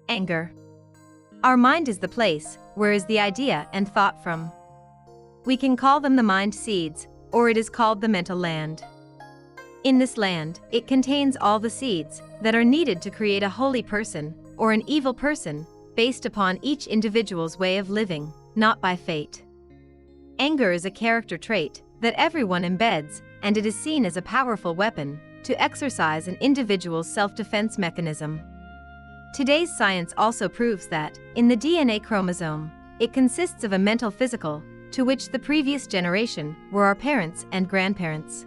Anger. Our mind is the place where is the idea and thought from. We can call them the mind seeds, or it is called the mental land. In this land, it contains all the seeds that are needed to create a holy person or an evil person, based upon each individual's way of living, not by fate. Anger is a character trait that everyone embeds, and it is seen as a powerful weapon to exercise an individual's self-defense mechanism. Today's science also proves that, in the DNA chromosome, it consists of a mental physical, to which the previous generation were our parents and grandparents.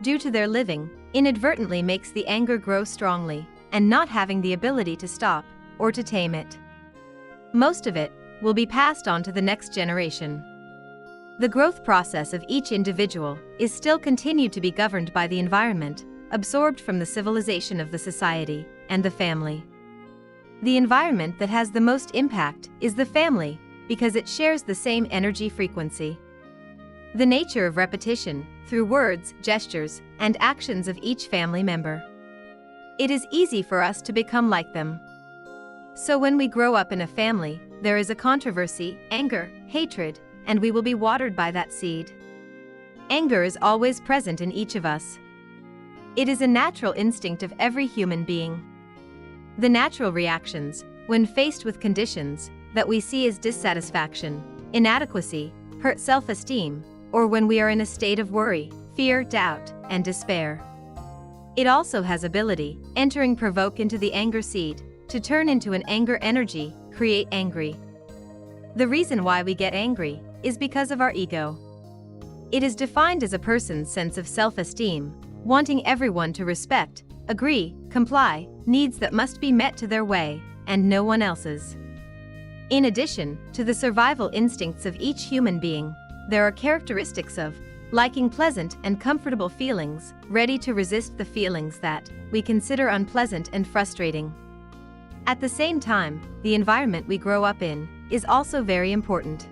Due to their living, inadvertently makes the anger grow strongly, and not having the ability to stop or to tame it. Most of it will be passed on to the next generation. The growth process of each individual is still continued to be governed by the environment, absorbed from the civilization of the society and the family. The environment that has the most impact is the family, because it shares the same energy frequency. The nature of repetition, through words, gestures, and actions of each family member. It is easy for us to become like them. So when we grow up in a family, there is a controversy, anger, hatred, and we will be watered by that seed. Anger is always present in each of us. It is a natural instinct of every human being. The natural reactions, when faced with conditions that we see as dissatisfaction, inadequacy, hurt self-esteem, or when we are in a state of worry, fear, doubt, and despair. It also has ability, entering provoke into the anger seed, to turn into an anger energy, create angry. The reason why we get angry is because of our ego. It is defined as a person's sense of self-esteem, wanting everyone to respect, agree, comply, needs that must be met to their way, and no one else's. In addition to the survival instincts of each human being, there are characteristics of liking pleasant and comfortable feelings, ready to resist the feelings that we consider unpleasant and frustrating. At the same time, the environment we grow up in is also very important.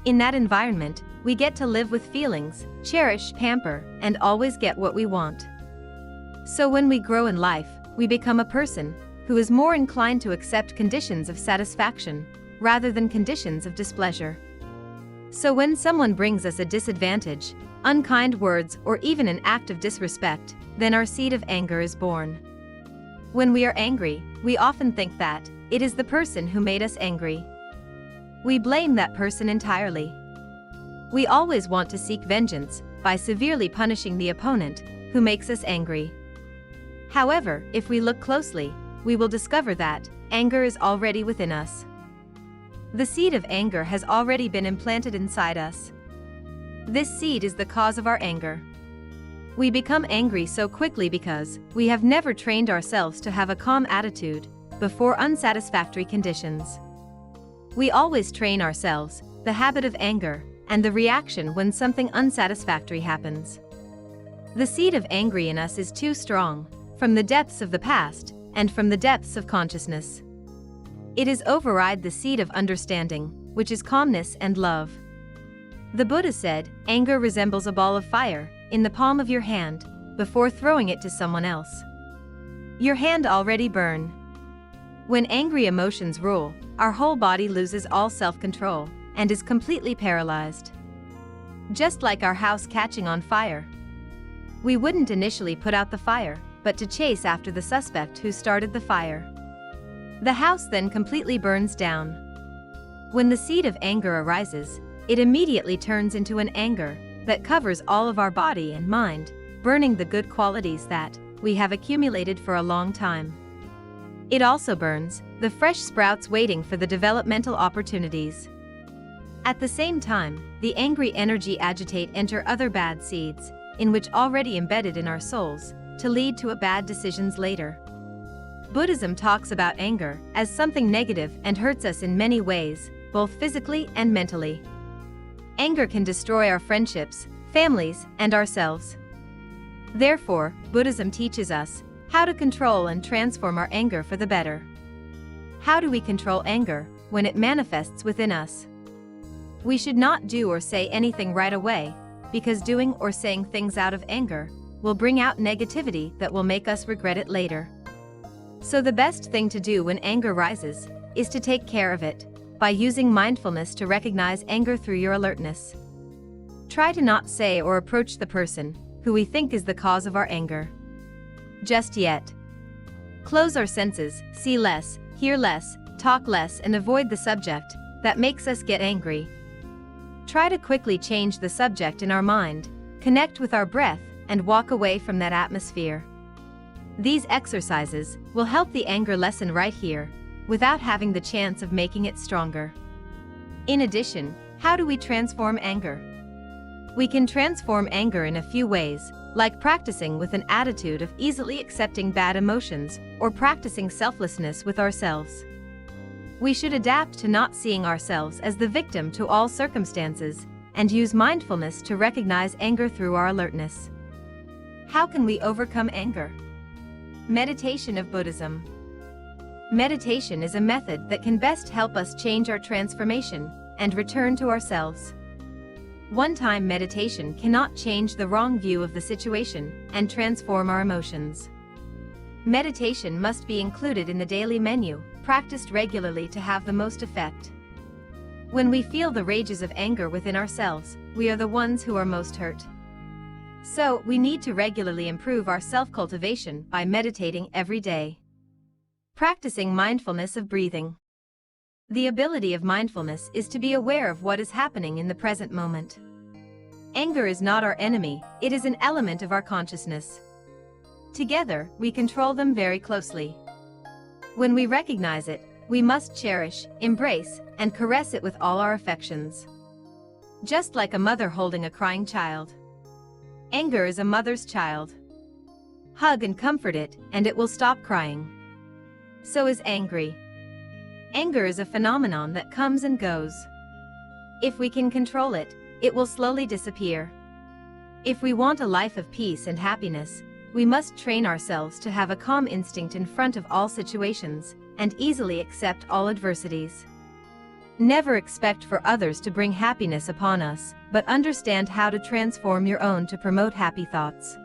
In that environment, we get to live with feelings, cherish, pamper, and always get what we want. So when we grow in life, we become a person who is more inclined to accept conditions of satisfaction rather than conditions of displeasure. So when someone brings us a disadvantage, unkind words, or even an act of disrespect, then our seed of anger is born. When we are angry, we often think that it is the person who made us angry. We blame that person entirely. We always want to seek vengeance by severely punishing the opponent who makes us angry. However, if we look closely, we will discover that anger is already within us. The seed of anger has already been implanted inside us. This seed is the cause of our anger. We become angry so quickly because we have never trained ourselves to have a calm attitude before unsatisfactory conditions. We always train ourselves the habit of anger and the reaction when something unsatisfactory happens. The seed of anger in us is too strong, from the depths of the past and from the depths of consciousness. It is override the seed of understanding, which is calmness and love. The Buddha said, anger resembles a ball of fire in the palm of your hand before throwing it to someone else. Your hand already burn. When angry emotions rule, our whole body loses all self-control and is completely paralyzed. Just like our house catching on fire. We wouldn't initially put out the fire, but to chase after the suspect who started the fire. The house then completely burns down. When the seed of anger arises, it immediately turns into an anger that covers all of our body and mind, burning the good qualities that we have accumulated for a long time. It also burns the fresh sprouts waiting for the developmental opportunities. At the same time, the angry energy agitate enter other bad seeds, in which already embedded in our souls, to lead to a bad decisions later. Buddhism talks about anger as something negative and hurts us in many ways, both physically and mentally. Anger can destroy our friendships, families, and ourselves. Therefore, Buddhism teaches us how to control and transform our anger for the better. How do we control anger when it manifests within us? We should not do or say anything right away, because doing or saying things out of anger will bring out negativity that will make us regret it later. So the best thing to do when anger rises is to take care of it by using mindfulness to recognize anger through your alertness. Try to not say or approach the person who we think is the cause of our anger just yet. Close our senses, see less, hear less, talk less, and avoid the subject that makes us get angry. Try to quickly change the subject in our mind, connect with our breath, and walk away from that atmosphere. These exercises will help the anger lessen right here, without having the chance of making it stronger. In addition, how do we transform anger? We can transform anger in a few ways, like practicing with an attitude of easily accepting bad emotions, or practicing selflessness with ourselves. We should adapt to not seeing ourselves as the victim to all circumstances, and use mindfulness to recognize anger through our alertness. How can we overcome anger? Meditation of Buddhism. Meditation is a method that can best help us change our transformation and return to ourselves. One-time meditation cannot change the wrong view of the situation and transform our emotions. Meditation must be included in the daily menu, practiced regularly to have the most effect. When we feel the rages of anger within ourselves, we are the ones who are most hurt. So, we need to regularly improve our self-cultivation by meditating every day. Practicing mindfulness of breathing. The ability of mindfulness is to be aware of what is happening in the present moment. Anger is not our enemy, it is an element of our consciousness. Together, we control them very closely. When we recognize it, we must cherish, embrace, and caress it with all our affections. Just like a mother holding a crying child. Anger is a mother's child. Hug and comfort it, and it will stop crying. So is angry. Anger is a phenomenon that comes and goes. If we can control it, it will slowly disappear. If we want a life of peace and happiness, we must train ourselves to have a calm instinct in front of all situations, and easily accept all adversities. Never expect for others to bring happiness upon us, but understand how to transform your own to promote happy thoughts.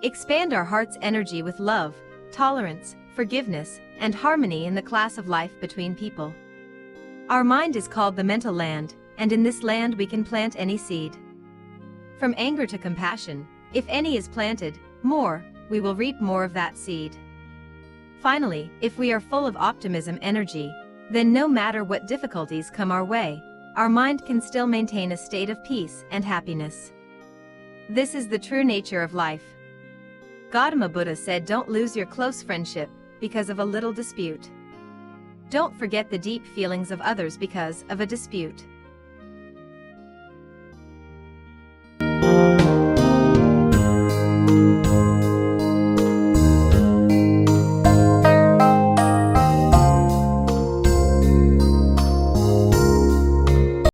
Expand our heart's energy with love, tolerance, forgiveness, and harmony in the class of life between people. Our mind is called the mental land, and in this land we can plant any seed. From anger to compassion, if any is planted, we will reap more of that seed. Finally, if we are full of optimism energy, then no matter what difficulties come our way, our mind can still maintain a state of peace and happiness. This is the true nature of life. Gautama Buddha said, don't lose your close friendship because of a little dispute. Don't forget the deep feelings of others because of a dispute.